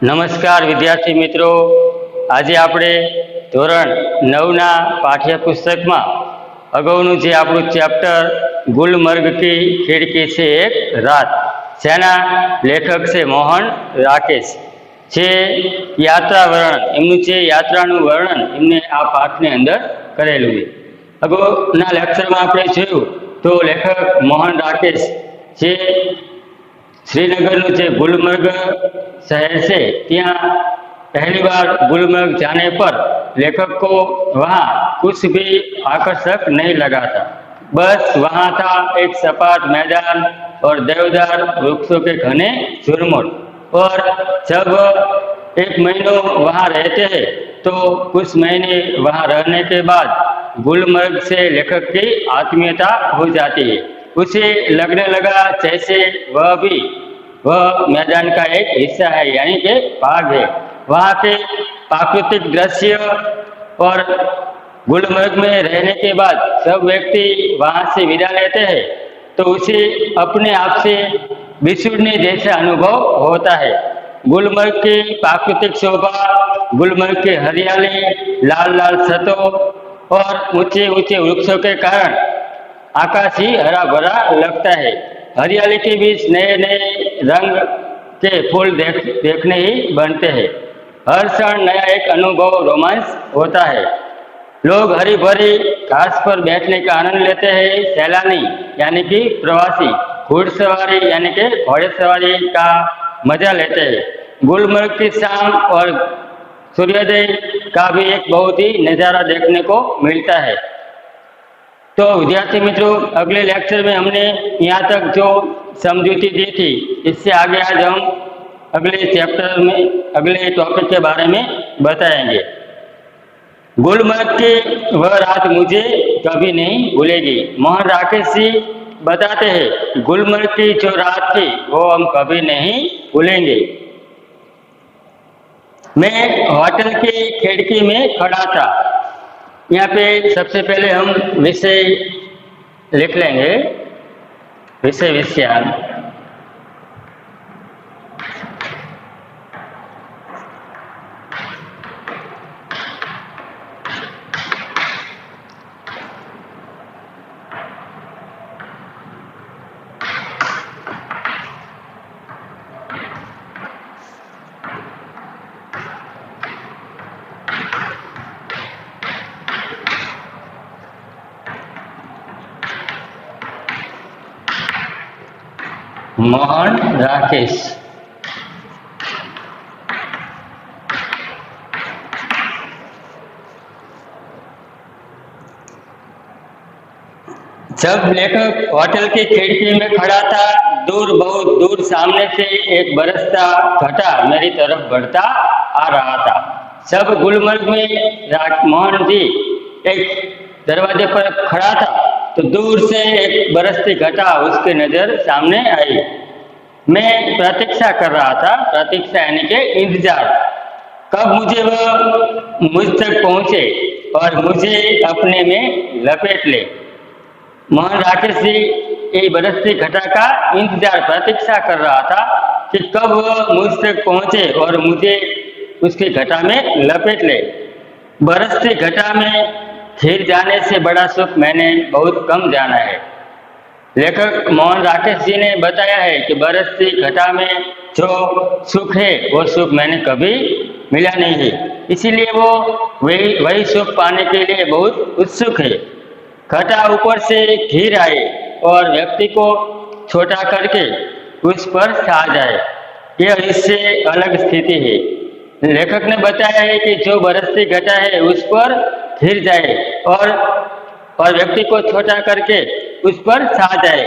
નમસ્કાર વિદ્યાર્થી મિત્રો, આજે આપણે ધોરણ 9ના પાઠ્યપુસ્તકમાં અગાઉનું જે આપણું ચેપ્ટર ગુલમર્ગ કી ખિડકી સે એક રાત, જેના લેખક છે મોહન રાકેશ, જે યાત્રા વર્ણન, એમનું જે યાત્રાનું વર્ણન એમને આ પાઠની અંદર કરેલું છે. અગાઉના લેક્ચરમાં આપણે જોયું તો લેખક મોહન રાકેશ જે श्रीनगर जो गुलमर्ग शहर से ત્યાં पहली बार गुलमर्ग जाने पर लेखक को वहाँ कुछ भी आकर्षक नहीं लगा था। बस वहाँ था एक सपाट मैदान और देवदार वृक्षों के घने झुरमुट। और जब एक महीनों वहाँ रहते हैं तो कुछ महीने वहाँ रहने के बाद गुलमर्ग से लेखक की आत्मीयता हो जाती है। उसे लगने लगा जैसे वह मैदान का एक हिस्सा है, यानी कि भाग है। वहाँ के प्राकृतिक दृश्य और गुलमर्ग में रहने के बाद सब व्यक्ति वहाँ से विदा लेते हैं तो उसे अपने आप से बिछुड़ने जैसा अनुभव होता है। गुलमर्ग की प्राकृतिक शोभा, गुलमर्ग की हरियाली, लाल लाल छतों और ऊंचे ऊंचे वृक्षों के कारण आकाश ही हरा भरा लगता है। हरियाली के बीच नए नए रंग के फूल देखने ही बनते हैं। हर क्षण नया एक अनुभव, रोमांच होता है। लोग हरी भरी घास पर बैठने का आनंद लेते हैं। सैलानी यानी कि प्रवासी घुड़सवारी यानी कि घोड़े सवारी का मजा लेते हैं। गुलमर्ग की शाम और सूर्योदय का भी एक बहुत ही नज़ारा देखने को मिलता है। तो विद्यार्थी मित्रों, अगले लेक्चर में हमने यहाँ तक जो समझूती दी थी, इससे आगे आज हम अगले चैप्टर में अगले टॉपिक के बारे में बताएंगे। गुलमर्ग की वह रात मुझे कभी नहीं भूलेगी। मोहन राकेश जी बताते हैं गुलमर्ग की जो रात थी वो हम कभी नहीं भूलेंगे। मैं होटल की खिड़की में खड़ा था। यहाँ पे सबसे पहले हम विषय लिख लेंगे, विषय विषयान। मोहन राकेश जब लेखक होटल की खिड़की में खड़ा था, दूर बहुत दूर सामने से एक बरसता घटा मेरी तरफ बढ़ता आ रहा था। जब गुलमर्ग में मोहन जी एक दरवाजे पर खड़ा था तो दूर से एक बरसती घटा उसकी नजर सामने आई। मैं प्रतीक्षा कर रहा था, प्रतीक्षा यानी कि इंतजार, कब मुझे वह मुझ तक पहुंचे और मुझे अपने में लपेट ले। मोहन राकेश जी ये बरसती घटा का इंतजार, प्रतीक्षा कर रहा था कि कब वह मुझ तक पहुंचे और मुझे उसकी घटा में लपेट ले। बरसती घटा में घिर जाने से बड़ा सुख मैंने बहुत कम जाना है। लेखक मोहन राकेश जी ने बताया है कि बरसती घटा में जो सुख है वो सुख मैंने कभी मिला नहीं है, इसीलिए वो वही सुख पाने के लिए बहुत उत्सुक है। घटा ऊपर से घिर आए और व्यक्ति को छोटा करके उस पर छा जाए, यह इससे अलग स्थिति है। लेखक ने बताया है कि जो बरसती घटा है उस पर घिर जाए और व्यक्ति को छोटा करके उस पर छा जाए,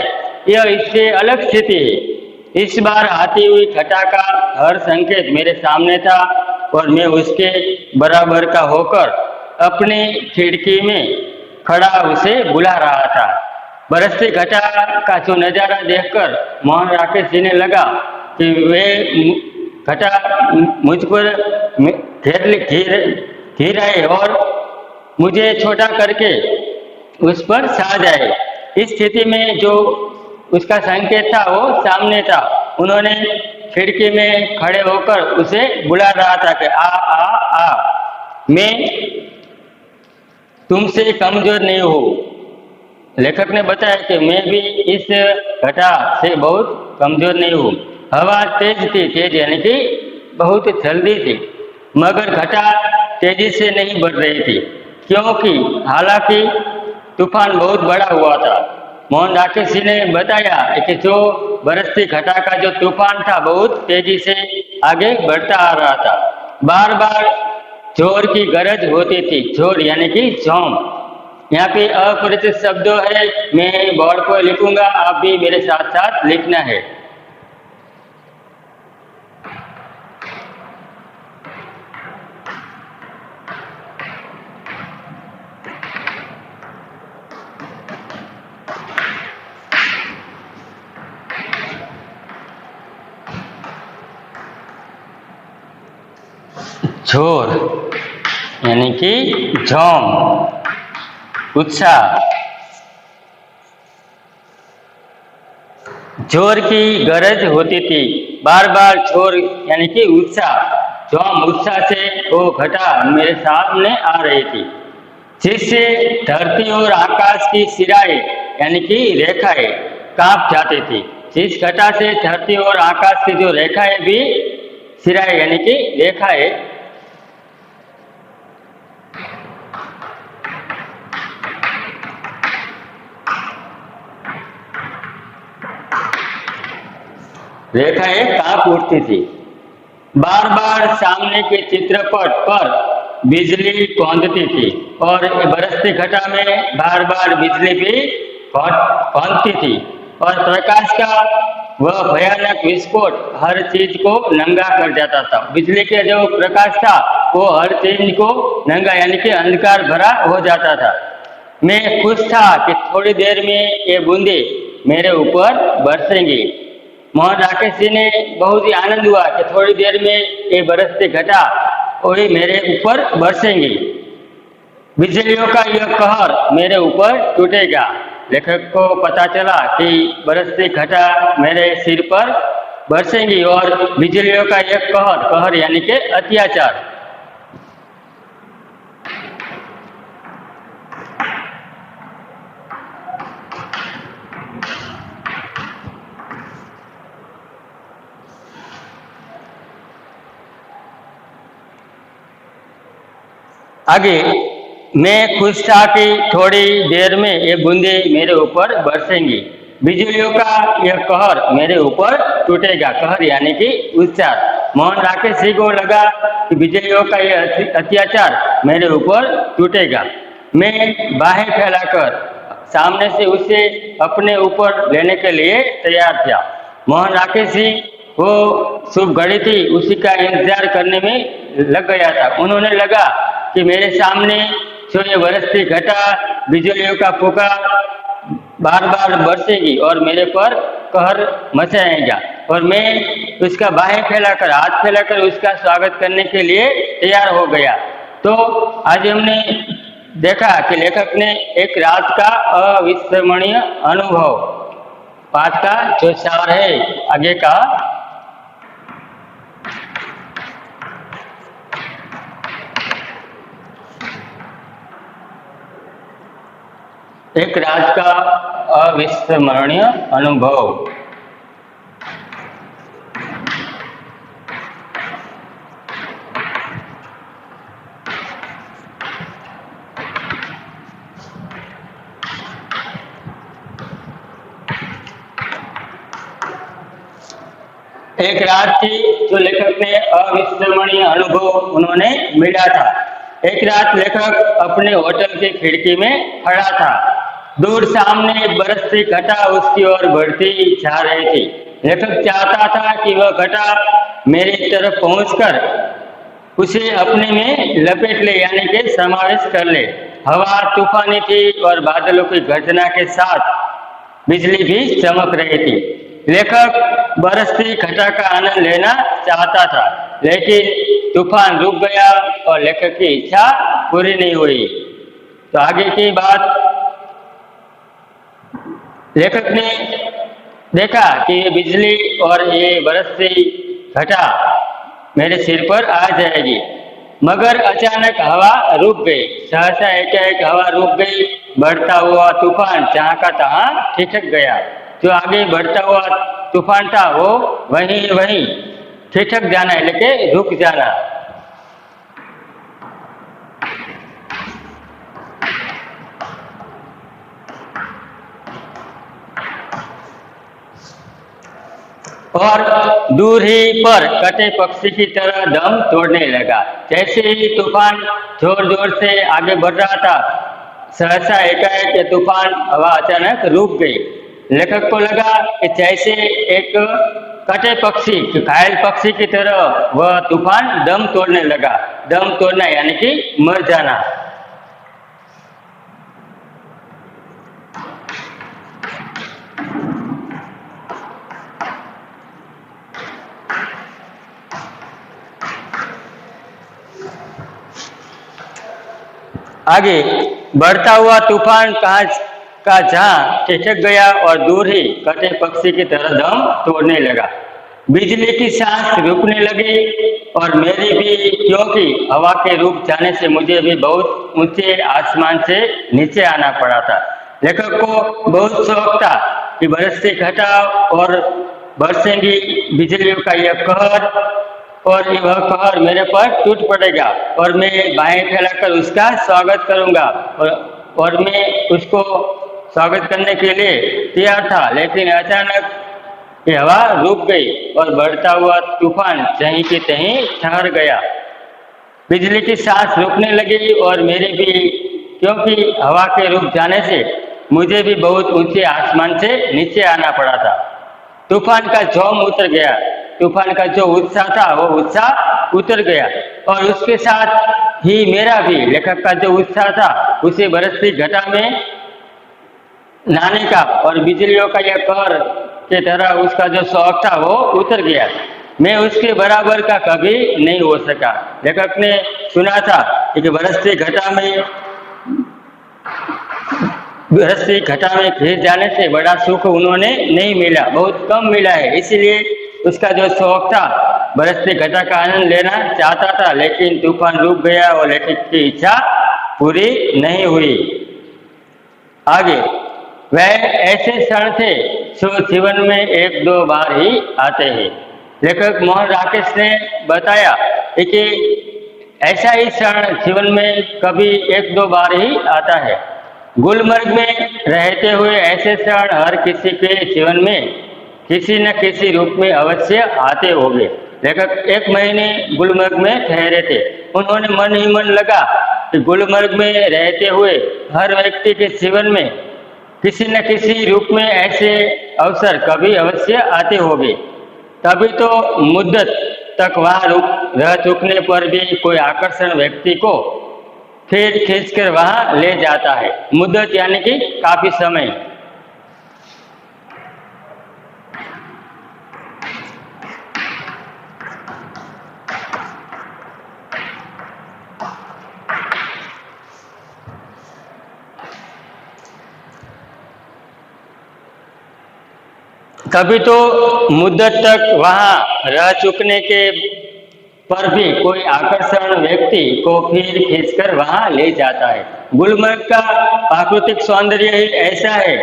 यह इससे अलग स्थिति है। इस बार आती हुई घटा का हर संकेत मेरे सामने था और मैं उसके बराबर का होकर अपनी खिड़की में खड़ा उसे बुला रहा था। बरसती घटा का जो नज़ारा देखकर मोहन राकेश जी ने लगा कि वे घटा मुझ पर घिर आए और मुझे छोटा करके उस पर छा जाए। इस स्थिति में जो उसका संकेत था वो सामने था। उन्होंने खिड़की में खड़े होकर उसे बुला रहा था कि आ। मैं तुमसे कमजोर नहीं हूँ। लेखक ने बताया कि मैं भी इस घटा से बहुत कमजोर नहीं हूँ। हवा तेज थी, तेज यानी कि बहुत जल्दी थी, मगर घटा तेजी से नहीं बढ़ रही थी, क्योंकि हालांकि तूफान बहुत बड़ा हुआ था। मोहन राकेश जी ने बताया कि जो बरसती घटा का जो तूफान था बहुत तेजी से आगे बढ़ता आ रहा था। बार बार जोर की गरज होती थी। जोर यानी कि झोंम। यहाँ पे अपरिचित शब्दों है, मैं बोर्ड पर लिखूंगा, आप भी मेरे साथ साथ लिखना है। जोर यानी कि झोंम, उत्साह। जोर की गरज होती थी, बार बार जोर यानी कि उत्साह, झोंम उत्साह से वो घटा मेरे सामने आ रही थी, जिससे धरती और आकाश की सिराएं यानी कि रेखाएं कांप जाती थी। जिस घटा से धरती और आकाश की जो रेखाएं भी, सिराएं यानी कि रेखाएं रेखाएं कांप उठती थी। बार बार सामने के चित्रपट पर बिजली कौंधती थी और बरसती घटा में बार बार बिजली भी कौंधती थी और प्रकाश का वह भयानक विस्फोट हर चीज को नंगा कर जाता था। बिजली के जो प्रकाश था वो हर चीज को नंगा यानी कि अंधकार भरा हो जाता था। मैं खुश था कि थोड़ी देर में ये बूंदे मेरे ऊपर बरसेंगी। मोहन राकेश जी ने बहुत ही आनंद हुआ कि थोड़ी देर में ये बरसती घटा वही मेरे ऊपर बरसेंगी। बिजलियों का यह कहर मेरे ऊपर टूटेगा। लेखक को पता चला कि बरसती घटा मेरे सिर पर बरसेंगी और बिजलियों का यह कहर, कहर यानी कि अत्याचार। आगे, मैं खुश था कि थोड़ी देर में ये बूंदे मेरे ऊपर बरसेंगी। बिजलियों का यह कहर मेरे ऊपर टूटेगा। कहर यानी कि उत्साह। मोहन राकेश जी को लगा कि बिजलियों का यह अत्याचार मेरे ऊपर टूटेगा। मैं बाहें फैलाकर सामने से उसे अपने ऊपर लेने के लिए तैयार था। मोहन राकेश जी वो शुभ घड़ी थी उसी का इंतजार करने में लग गया था। उन्होंने लगा कि मेरे सामने जो ये बरसती घटा बिजलियों का पुकार बार बार बरसेगी और मेरे पर कहर मचाएगा और मैं उसका बाहें फैलाकर, हाथ फैलाकर उसका स्वागत करने के लिए तैयार हो गया। तो आज हमने देखा कि लेखक ने एक रात का अविस्मरणीय अनुभव, पाठ का जो सार है आगे का, एक रात का अविस्मरणीय अनुभव। एक रात थी जो लेखक ने अविस्मरणीय अनुभव उन्होंने मिला था। एक रात लेखक अपने होटल की खिड़की में खड़ा था। दूर सामने बरसती घटा उसकी ओर बढ़ती जा रही थी। लेखक चाहता था कि वह घटा मेरी तरफ पहुंचकर उसे अपने में लपेट ले यानी कि समावेश कर ले। हवा तूफानी थी और बादलों की गर्जना के साथ बिजली भी चमक रही थी। लेखक बरसती घटा का आनंद लेना चाहता था, लेकिन तूफान रुक गया और लेखक की इच्छा पूरी नहीं हुई। तो आगे की बात, लेखक ने देखा कि ये बिजली और ये बरसती घटा मेरे सिर पर आ जाएगी। मगर अचानक हवा रुक गई। सहसा एकाएक हवा रुक गई। बढ़ता हुआ तूफान जहाँ का तहाँ ठिठक गया। जो आगे बढ़ता हुआ तूफान था वो वहीं वहीं ठिठक जाना એટલે કે रुक जाना। और दूर ही पर कटे पक्षी की तरह दम तोड़ने लगा। जैसे ही तूफान जोर जोर से आगे बढ़ रहा था, सहसा एकाएक तूफान हवा अचानक रुक गई। लेखक को लगा कि जैसे एक कटे पक्षी, घायल पक्षी की तरह वह तूफान दम तोड़ने लगा। दम तोड़ना यानी कि मर जाना। आगे बढ़ता हुआ तूफान कांच का जहां ठिठक गया और दूर ही कटे पक्षी की तरह दम तोड़ने लगा। बिजली की सांस रुकने लगी और मेरी भी, क्योंकि हवा के रुक जाने से मुझे भी बहुत ऊंचे आसमान से नीचे आना पड़ा था। लेखक को बहुत शौक था कि बरसती घटा और बरसेंगी बिजलियों का यह कहर, और वह कहर मेरे पर टूट पड़ेगा और मैं बाहें फैलाकर उसका स्वागत करूंगा। और मैं उसको स्वागत करने के लिए तैयार था। लेकिन अचानक ये हवा रुक गई और बढ़ता हुआ तूफान जहीं के तहीं ठहर गया। बिजली की सांस रुकने लगी और मेरी भी, क्योंकि हवा के रुक जाने से मुझे भी बहुत ऊंचे आसमान से नीचे आना पड़ा था। तूफान का जोम उतर गया। तूफान का जो उत्साह था वो उत्साह उतर गया और उसके साथ ही मेरा भी, लेखक का जो उत्साह था उसे बरसती घटा में नहाने का और बिजलियों का यह कहर के तरह उसका जो शौक था वो उतर गया। मैं उसके बराबर का कभी नहीं हो सका। लेखक ने सुना था कि बरसती घटा में घिर जाने से बड़ा सुख उन्होंने नहीं मिला, बहुत कम मिला है। इसलिए उसका जो शौक था बरसती घटा का आनंद लेना चाहता था, लेकिन तूफान रुक गया और लेखक की इच्छा पूरी नहीं हुई। आगे वह ऐसे क्षण थे जो जीवन में एक दो बार ही आते हैं। लेखक मोहन राकेश ने बताया कि ऐसा ही क्षण जीवन में कभी एक दो बार ही आता है। गुलमर्ग में रहते हुए ऐसे क्षण हर किसी के जीवन में किसी न किसी रूप में अवश्य आते होंगे। लेखक 1 महीने गुलमर्ग में ठहरे थे। उन्होंने मन ही मन लगा कि गुलमर्ग में रहते हुए हर व्यक्ति के जीवन में किसी न किसी रूप में ऐसे अवसर कभी अवश्य आते होंगे। तभी तो मुद्दत तक वहाँ रह चुकने पर भी कोई आकर्षण व्यक्ति को फिर खींचकर वहाँ ले जाता है। मुद्दत यानी कि काफी समय। कभी तो मुद्दत तक वहाँ रह चुकने के पर भी कोई आकर्षण व्यक्ति को फिर खींचकर वहाँ ले जाता है। गुलमर्ग का प्राकृतिक सौंदर्य ही ऐसा है।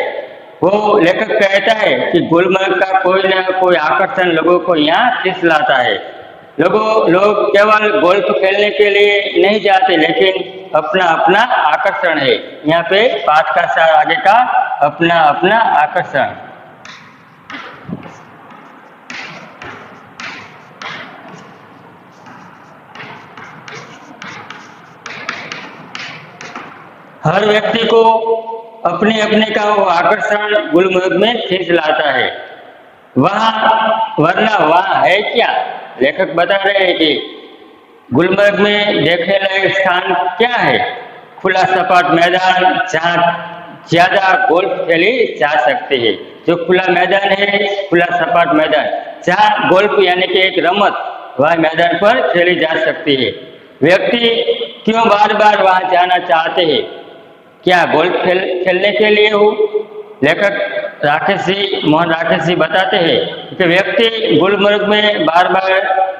वो लेखक कहता है कि गुलमर्ग का कोई न कोई आकर्षण लोगों को यहाँ खींच लाता है। लोग केवल गोल्फ खेलने के लिए नहीं जाते, लेकिन अपना अपना आकर्षण है। यहाँ पे पाठ का सार आगे का अपना अपना आकर्षण। हर व्यक्ति को अपने अपने का वो आकर्षण गुलमर्ग में खींच लाता है। वरना वहाँ है क्या? लेखक बता रहे हैं कि गुलमर्ग में देखने लायक स्थान क्या है? खुला सपाट मैदान जहाँ ज्यादा गोल्फ खेली जा सकती है। जो खुला मैदान है, खुला सपाट मैदान जहाँ गोल्फ यानी कि एक रमत वह मैदान पर खेली जा सकती है। व्यक्ति क्यों बार बार वहाँ जाना चाहते हैं? क्या गोल्फ खेलने के लिए हो? लेखक मोहन राकेश जी बताते हैं कि व्यक्ति गुलमर्ग में बार बार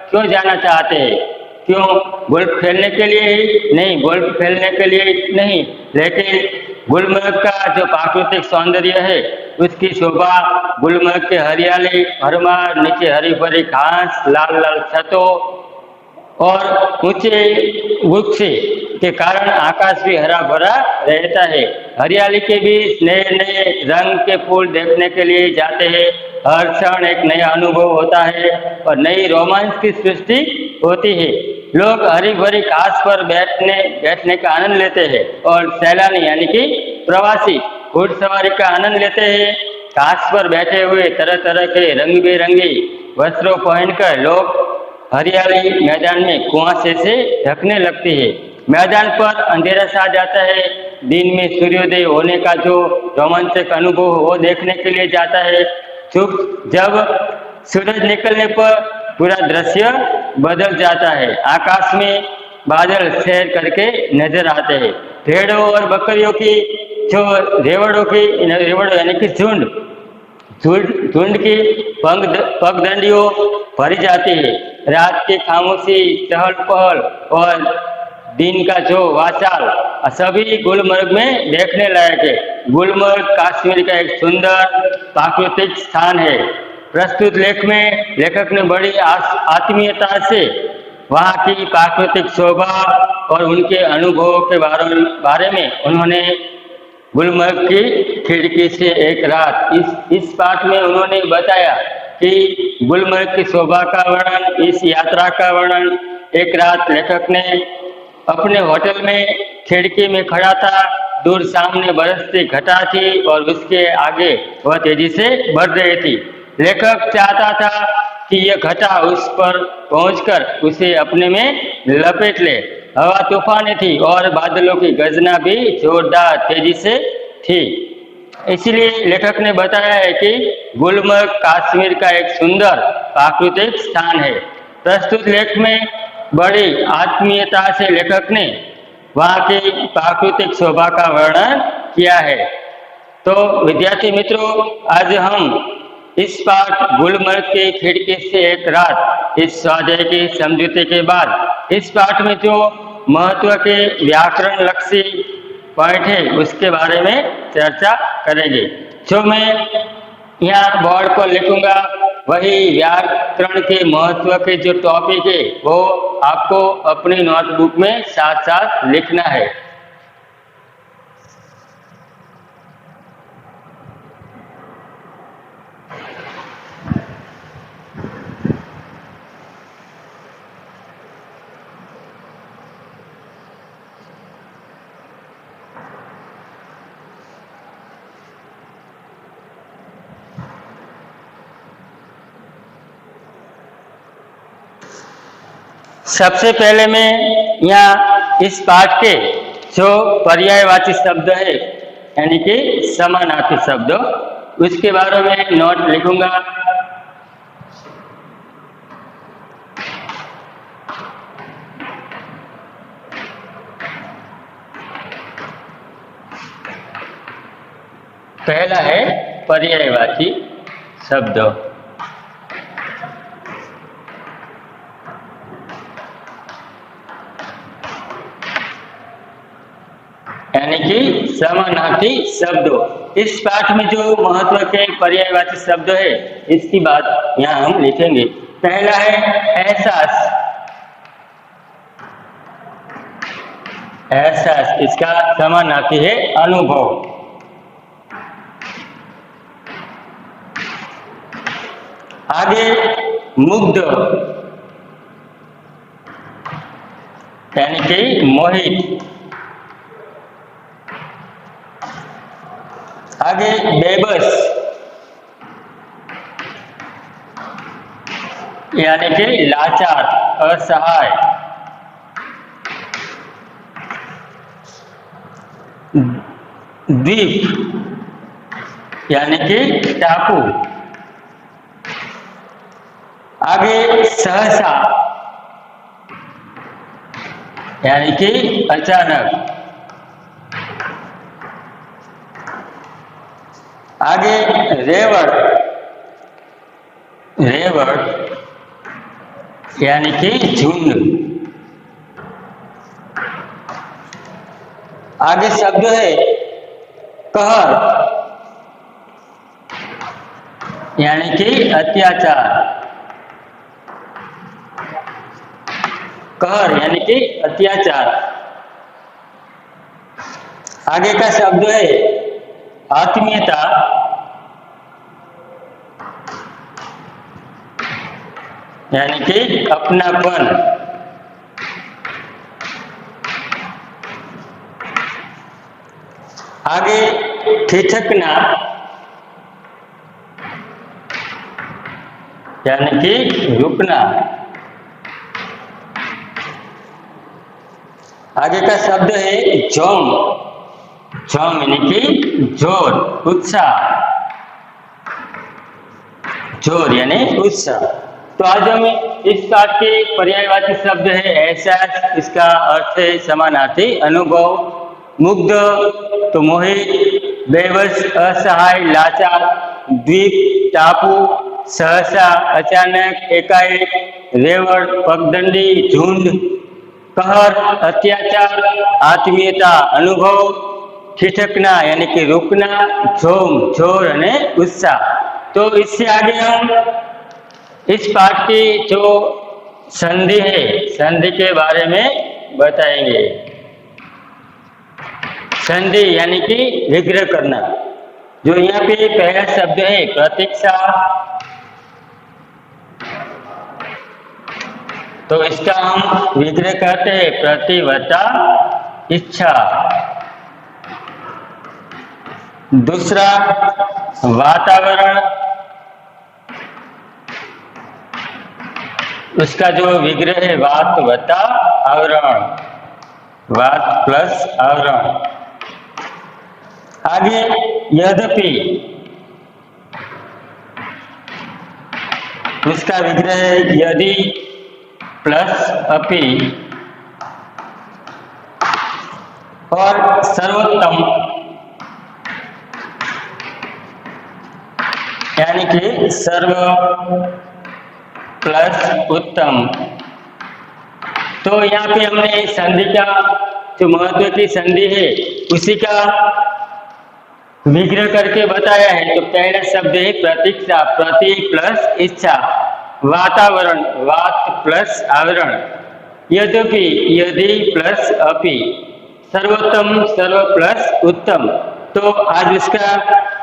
क्यों जाना चाहते हैं। क्यों? गोल्फ खेलने के लिए ही नहीं, गोल्फ खेलने के लिए नहीं, लेकिन गुलमर्ग का जो प्राकृतिक सौंदर्य है, उसकी शोभा, गुलमर्ग के हरियाली भरमार, नीचे हरी भरी घास, लाल लाल छतों और ऊंचे वृक्ष के कारण आकाश भी हरा भरा रहता है। हरियाली के बीच नए नए रंग के फूल देखने के लिए जाते हैं। हर क्षण एक नया अनुभव होता है और नई रोमांच की सृष्टि होती है। लोग हरी भरी घास पर बैठने का आनंद लेते हैं और सैलानी यानी कि प्रवासी घुड़सवारी का आनंद लेते हैं। घास पर बैठे हुए तरह तरह के रंग बिरंगी वस्त्रों पहनकर लोग हरियाली मैदान में कुआसे से ढकने लगती है। मैदान पर अंधेरा छा जाता है। दिन में सूर्योदय होने का जो रोमांचक अनुभव वो देखने के लिए जाता है। जब सूरज निकलने पर पूरा दृश्य बदल जाता है। आकाश में बादल सैर करके नजर आते हैं। भेड़ों और बकरियों की जो रेवड़ों यानी कि झुंड की पगडंडियों भरी जाती है। रात की खामोशी, चहल पहल और दिन का जो वाचाल सभी गुलमर्ग में देखने लायक है। गुलमर्ग कश्मीर का एक सुंदर प्राकृतिक स्थान है। प्रस्तुत लेख में लेखक ने बड़ी आत्मीयता से वहाँ की प्राकृतिक शोभा और उनके अनुभवों के बारे में उन्होंने गुलमर्ग की खिड़की से एक रात इस पाठ में उन्होंने बताया कि गुलमर्ग की शोभा का वर्णन, इस यात्रा का वर्णन। एक रात लेखक ने अपने होटल में खिड़की में खड़ा था। दूर सामने बरसती घटा थी और उसके आगे वह तेजी से बढ़ रही थी। लेखक चाहता था कि यह घटा उस पर पहुंचकर उसे अपने में लपेट ले। हवा तूफानी थी और बादलों की गर्जना भी जोरदार तेजी से थी। इसलिए लेखक ने बताया है कि गुलमर्ग कश्मीर का एक सुंदर प्राकृतिक स्थान है। प्रस्तुत लेख में बड़ी आत्मीयता से लेखक ने वहाँ की प्राकृतिक शोभा का वर्णन किया है। तो विद्यार्थी मित्रों, आज हम इस पाठ गुलमर्ग की खिड़की से एक रात इस स्वाध्याय की समझौते के बाद इस पाठ में जो महत्व के व्याकरण लक्षी पॉइंट है उसके बारे में चर्चा करेंगे। जो मैं यहाँ बोर्ड पर लिखूंगा वही व्याकरण के महत्व के जो टॉपिक है वो आपको अपनी नोटबुक में साथ साथ लिखना है। सबसे पहले मैं यहाँ इस पाठ के जो पर्यायवाची शब्द है यानी कि समानार्थी शब्द उसके बारे में नोट लिखूंगा। पहला है पर्यायवाची शब्द यानी कि समानार्थी शब्द। इस पाठ में जो महत्व के पर्यायवाची शब्द है इसकी बात यहाँ हम लिखेंगे। पहला है एहसास। एहसास इसका समानार्थी है अनुभव। आगे मुग्ध यानी कि मोहित। आगे बेबस यानी कि लाचार, असहाय। द्वीप यानी कि टापू। आगे सहसा यानी कि अचानक। आगे रेवड़, रेवड़ यानी कि झुंड। आगे शब्द है कहर यानी कि अत्याचार। कहर यानी कि अत्याचार। आगे का शब्द है आत्मीयता यानी कि अपनापन। आगे ठिठकना यानी कि रुकना। आगे का शब्द है झोम, झोम यानी कि जोर, उत्साह। जोर यानी उत्साह। तो आज हम इस पाठ के पर्यायवाची शब्द है एहसास, इसका अर्थ है समानार्थी। अनुभव, मुग्ध तो मोहित, बेबस, असहाय, लाचार, द्वीप, टापू, सहसा, अचानक, एकाएक, रेवड़, पगदंडी, झुंड, कहर, अत्याचार, आत्मीयता, अनुभव, ठिठकना यानी कि रुकना, झोम, जोर और उत्साह। तो इससे आगे हम इस पाठ की जो संधि है, संधि के बारे में बताएंगे। संधि यानी कि विग्रह करना। जो यहाँ पे पहला शब्द है प्रतीक्षा, तो इसका हम विग्रह कहते हैं प्रतिवता इच्छा। दूसरा वातावरण, उसका जो विग्रह है वात वता आवरण, वात प्लस आवरण। आगे यद्यपि, उसका विग्रह है यदि प्लस अपि। और सर्वोत्तम यानी कि सर्व प्लस उत्तम। तो यहाँ पे हमने संधि का जो महत्व की संधि है उसी का विग्रह करके बताया है। तो पहला शब्द है प्रतीक्षा, प्रति प्लस इच्छा। वातावरण, वात प्लस आवरण। यद्यपि, यदि प्लस अपि। सर्वोत्तम, सर्व प्लस उत्तम। तो आज इसका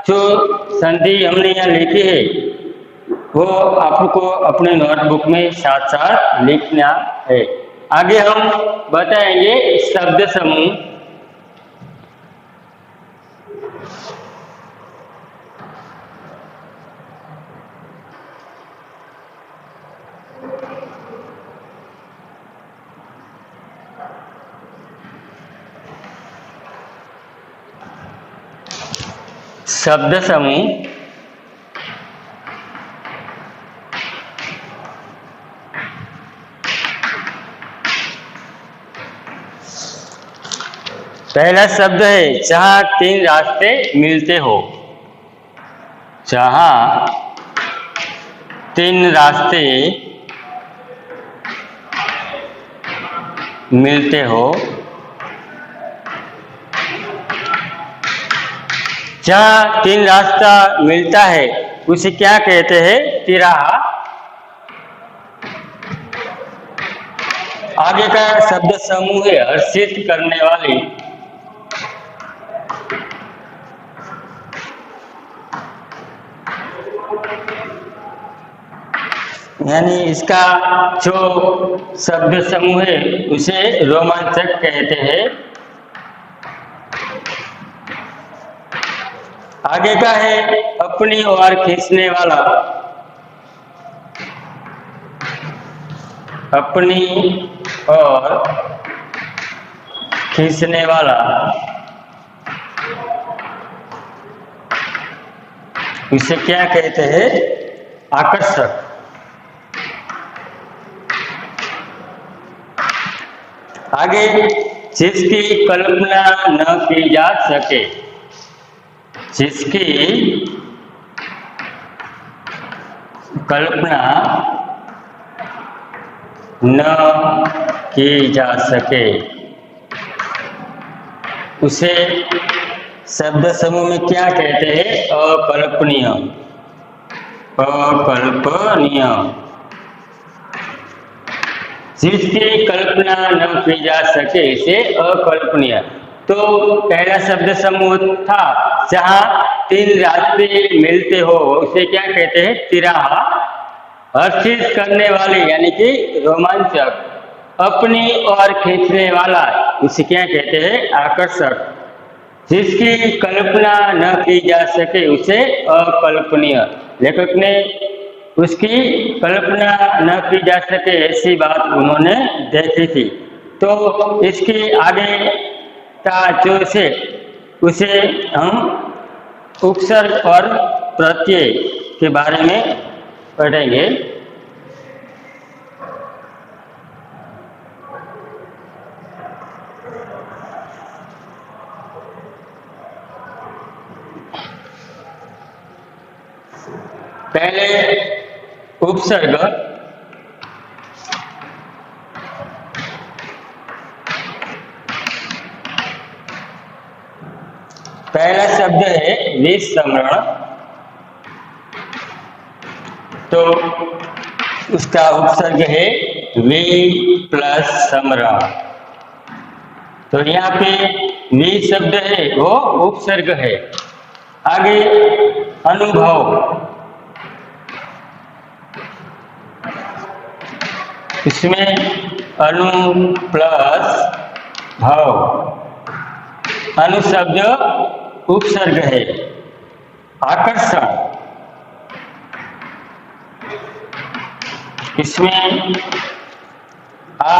जो संधि हमने यहाँ लिखी है वो आपको अपने नोटबुक में साथ साथ लिखना है। आगे हम बताएंगे शब्द समूह। शब्द समूह पहला शब्द है जहां तीन रास्ते मिलते हो। जहां तीन रास्ते मिलते हो। जहां तीन रास्ता मिलता है उसे क्या कहते हैं? तिराहा। आगे का शब्द समूह है हर्षित करने वाली। यानी इसका जो शब्द समूह है उसे रोमांचक कहते हैं। आगे का है अपनी ओर खींचने वाला। अपनी ओर खींचने वाला, इसे क्या कहते हैं? आकर्षक। आगे जिसकी कल्पना न की जा सके। जिसकी कल्पना न की जा सके उसे शब्द समूह में क्या कहते हैं? अकल्पनीय। अकल्पनीय। जिसकी कल्पना न की जा सके इसे अकल्पनीय। तो पहला शब्द समूह था जहां तीन रास्ते मिलते हो उसे क्या कहते हैं? तिराहा। हर्षित करने वाली यानी कि रोमांचक, अपनी ओर खींचने वाला उसे क्या कहते हैं? आकर्षक। जिसकी कल्पना न की जा सके उसे अकल्पनीय। लेखक ने उसकी कल्पना न की जा सके ऐसी बात उन्होंने देखी थी। तो इसके आगे का जो से उसे हम उपसर्ग और प्रत्यय के बारे में पढ़ेंगे। पहले उपसर्ग। पहला शब्द है विस्मरण। तो उसका उपसर्ग है वि प्लस स्मरण। तो यहाँ पे वि शब्द है वो उपसर्ग है। आगे अनुभव। इसमें अनु प्लस भव। अनु शब्द उपसर्ग है। आकर्षण। इसमें आ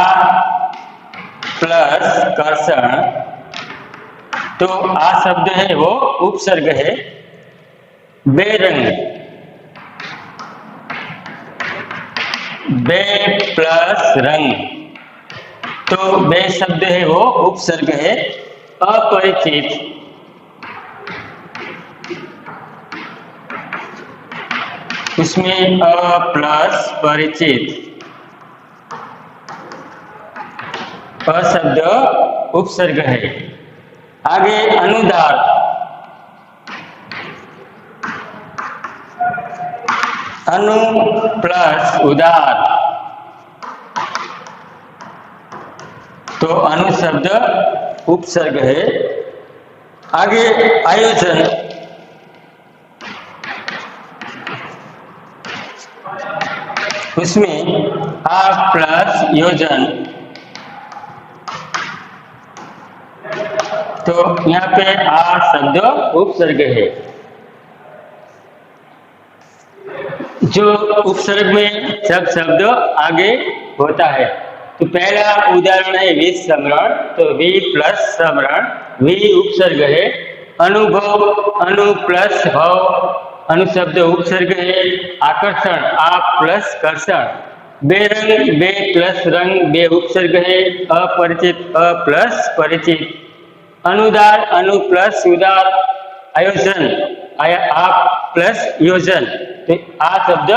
प्लस कर्षण। तो आ शब्द है वो उपसर्ग है। बेरंग। बे प्लस रंग। तो बे शब्द है वो उपसर्ग है। अपरिचित। इसमें अ प्लस परिचित। अ शब्द उपसर्ग है। आगे अनुदार। अनु प्लस उदार। तो अनु शब्द उपसर्ग है। आगे आयोजन। उसमें आ प्लस योजन। तो यहाँ पे आ शब्द उपसर्ग है। जो उपसर्ग में सब शब्द आगे होता है। तो पहला उदाहरण है विस्मरण। तो वि प्लस स्मरण, वि उपसर्ग है। अनुभव, अनु प्लस भव, अनु शब्द उपसर्ग है। आकर्षण, आ प्लस कर्षण। बेरंग, बे प्लस रंग, बे उपसर्ग है। अपरिचित, अ प्लस परिचित। अनुदार, अनु प्लस उदार। आयोजन, आ प्लस योजन। तो आ शब्द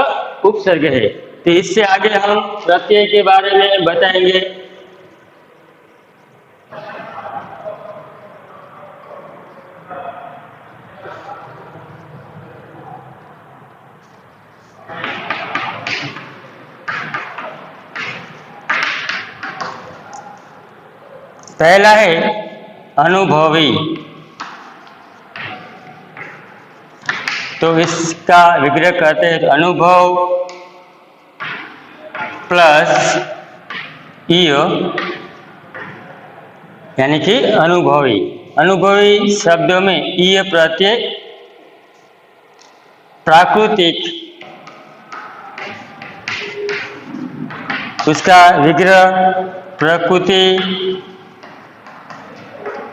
उपसर्ग है। तो इससे आगे हम प्रत्यय के बारे में बताएंगे। पहला है अनुभवी। तो इसका विग्रह करते हैं। तो अनुभव प्लस ईय यानी कि अनुभवी। अनुभवी शब्दों में ईय प्रत्यय प्राकृतिक। उसका विग्रह प्रकृति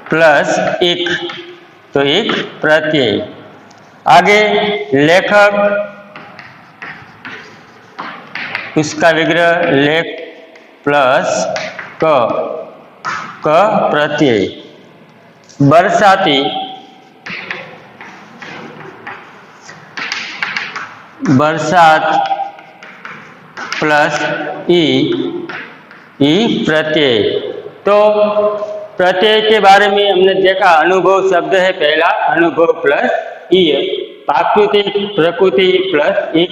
प्लस एक। तो एक प्रत्यय। आगे लेखक। उसका विग्रह लेख प्लस क प्रत्यय। बरसाती। बरसात प्लस ई प्रत्यय। तो प्रत्यय के बारे में हमने देखा, अनुभव शब्द है पहला, अनुभव प्लस ई है, प्राकृतिक प्रकृति प्लस ई,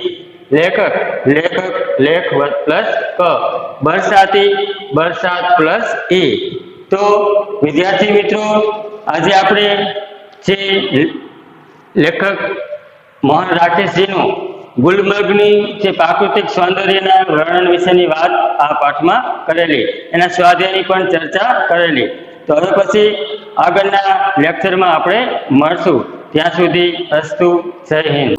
लेखक लेख प्लस क, बरसाती बरसात प्लस ई। तो विद्यार्थी मित्रों, आज आपणे जे लेखक मोहन राकेशजीનું ગુલમર્ગની જે પ્રાકૃતિક સૌંદર્યના વર્ણન વિશેની વાત આ પાઠમાં કરેલી, એના સ્વાધ્યાયની પણ ચર્ચા કરેલી। તો હવે પછી આગળના લેક્ચરમાં આપણે મળશું, ત્યાં સુધી અસ્તુ, જય હિન્દ।